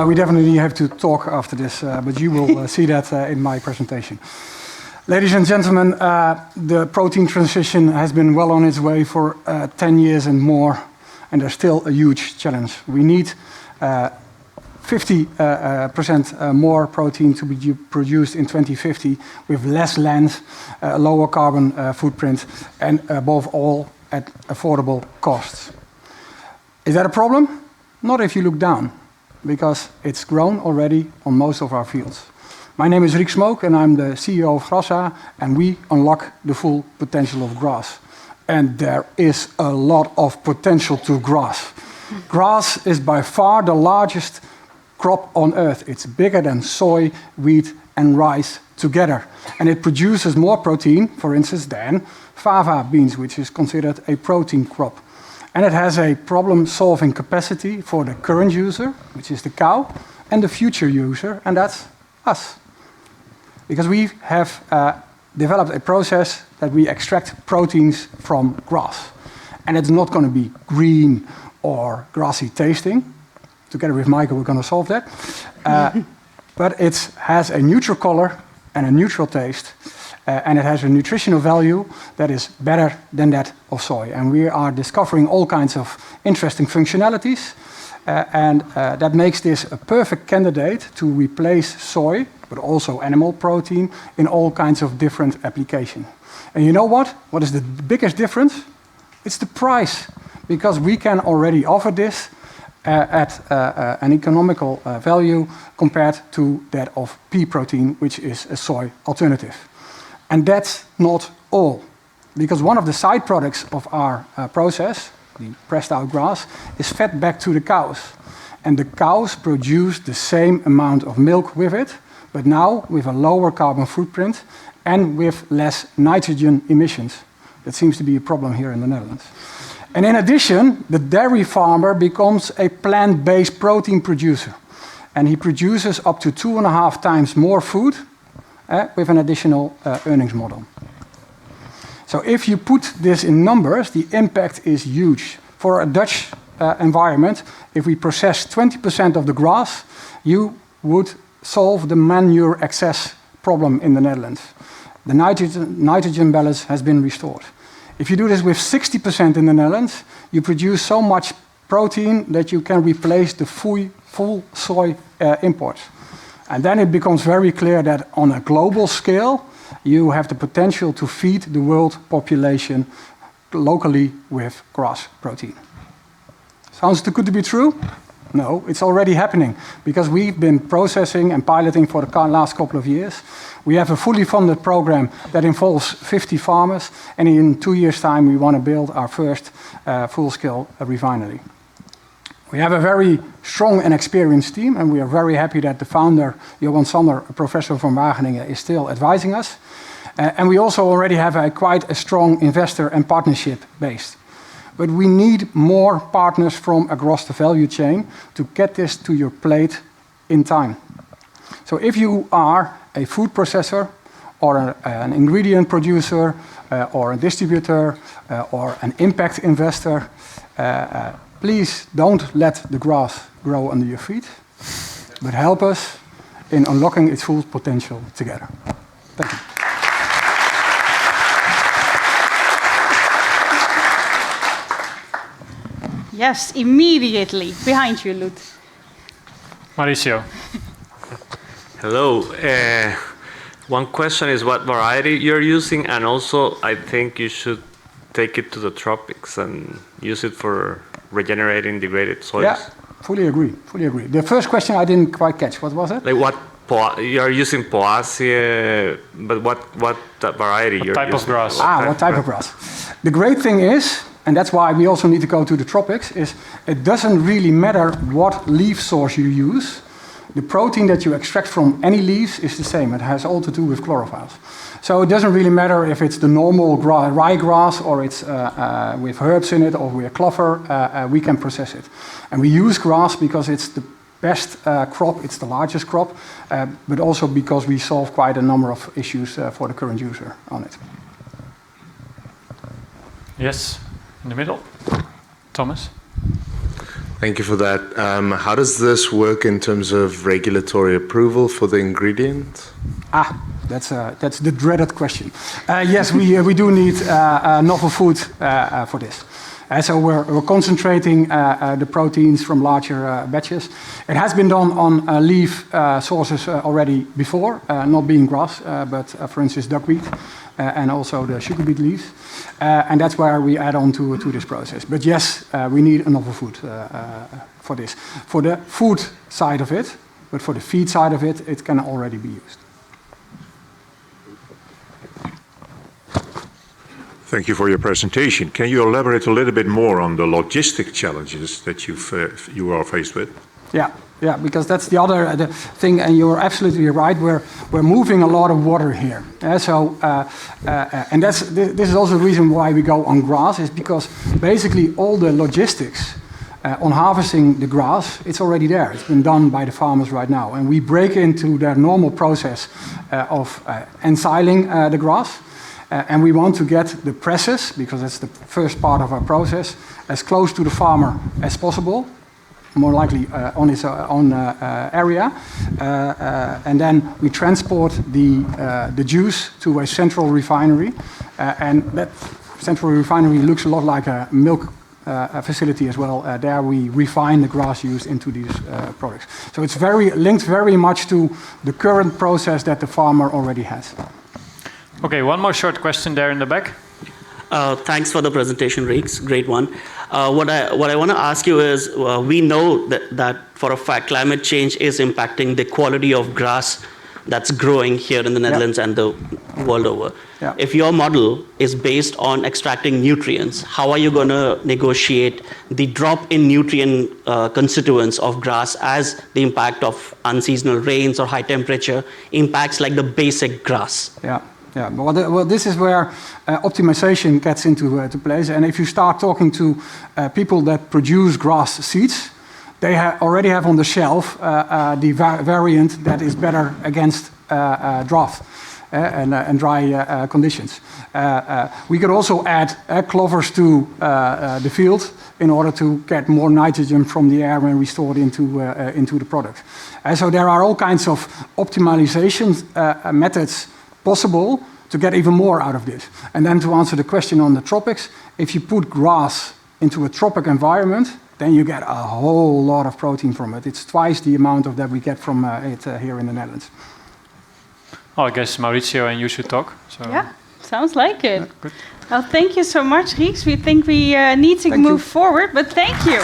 we definitely have to talk after this, but you will see that in my presentation. Ladies and gentlemen, the protein transition has been well on its way for 10 years and more, and there's still a huge challenge. We need 50% more protein to be produced in 2050 with less land, lower carbon footprint, and above all, at affordable costs. Is that a problem? Not if you look down, because it's grown already on most of our fields. My name is Riek Smook, and I'm the CEO of Grassa, and we unlock the full potential of grass. And there is a lot of potential to grass. Grass is by far the largest crop on earth. It's bigger than soy, wheat, and rice together. And it produces more protein, for instance, than fava beans, which is considered a protein crop. And it has a problem-solving capacity for the current user, which is the cow, and the future user, and that's us. Because we have developed a process that we extract proteins from grass. And it's not going to be green or grassy tasting. Together with Michael, we're going to solve that. But it has a neutral color and a neutral taste. And it has a nutritional value that is better than that of soy. And we are discovering all kinds of interesting functionalities. And that makes this a perfect candidate to replace soy, but also animal protein, in all kinds of different applications. And you know what? What is the biggest difference? It's the price. Because we can already offer this at an economical value compared to that of pea protein, which is a soy alternative. And that's not all. Because one of the side products of our process, the pressed out grass, is fed back to the cows. And the cows produce the same amount of milk with it, but now with a lower carbon footprint and with less nitrogen emissions. That seems to be a problem here in the Netherlands. And in addition, the dairy farmer becomes a plant-based protein producer. And he produces up to 2.5 times more food with an additional earnings model. So if you put this in numbers, the impact is huge. For a Dutch environment, if we process 20% of the grass, you would solve the manure excess problem in the Netherlands. The nitrogen balance has been restored. If you do this with 60% in the Netherlands, you produce so much protein that you can replace the full soy imports. And then it becomes very clear that on a global scale, you have the potential to feed the world population locally with grass protein. Sounds too good to be true? No, it's already happening because we've been processing and piloting for the last couple of years. We have a fully funded program that involves 50 farmers, and in 2 years' time we want to build our first full-scale refinery. We have a very strong and experienced team, and we are very happy that the founder, Johan Sander, a professor from Wageningen, is still advising us. And we also already have quite a strong investor and partnership base. But we need more partners from across the value chain to get this to your plate in time. So if you are a food processor or an ingredient producer or a distributor or an impact investor, please don't let the grass grow under your feet, but help us in unlocking its full potential together. Thank you. Yes, immediately behind you, Lut. Mauricio. Hello. One question is what variety you're using, and also I think you should take it to the tropics and use it for regenerating degraded soils. Yeah, fully agree. Fully agree. The first question I didn't quite catch. What was it? Like what you're using Poaceae, but what variety you're using? Type of grass. What type of grass? The great thing is, and that's why we also need to go to the tropics, is it doesn't really matter what leaf source you use. The protein that you extract from any leaves is the same. It has all to do with chlorophylls. So it doesn't really matter if it's the normal ryegrass or it's with herbs in it or with clover, we can process it. And we use grass because it's the best crop, it's the largest crop, but also because we solve quite a number of issues for the current user on it. Yes, in the middle. Thomas. Thank you for that. How does this work in terms of regulatory approval for the ingredient? That's the dreaded question. Yes, we do need novel food for this. So we're concentrating the proteins from larger batches. It has been done on leaf sources already before, not being grass, but for instance duckweed and also the sugar beet leaves. And that's where we add on to this process. But yes, we need a novel food for this. For the food side of it, but for the feed side of it, it can already be used. Thank you for your presentation. Can you elaborate a little bit more on the logistic challenges that you are faced with? Yeah, because that's the other thing, and you're absolutely right. We're moving a lot of water here, and this is also the reason why we go on grass, is because basically all the logistics on harvesting the grass, it's already there. It's been done by the farmers right now, and we break into their normal process of ensiling the grass. And we want to get the presses, because that's the first part of our process, as close to the farmer as possible, more likely on his own area. And then we transport the juice to a central refinery. And that central refinery looks a lot like a milk facility as well. There we refine the grass used into these products. So it's linked very much to the current process that the farmer already has. Okay, one more short question there in the back. Thanks for the presentation, Reeks. Great one. What I want to ask you is, we know that for a fact climate change is impacting the quality of grass that's growing here in the Netherlands and the world over. Yeah. If your model is based on extracting nutrients, how are you going to negotiate the drop in nutrient constituents of grass as the impact of unseasonal rains or high temperature impacts like the basic grass? Yeah, well, this is where optimization gets into place. And if you start talking to people that produce grass seeds, they already have on the shelf the variant that is better against drought and dry conditions. We could also add clovers to the field in order to get more nitrogen from the air when we store it into the product. So there are all kinds of optimization methods possible to get even more out of this. And then to answer the question on the tropics, if you put grass into a tropic environment, then you get a whole lot of protein from it. It's twice the amount of that we get from it here in the Netherlands. Oh, I guess Mauricio and you should talk. So. Yeah, sounds like it. Yeah, good. Well, thank you so much, Reeks. We think we need to move forward, but thank you.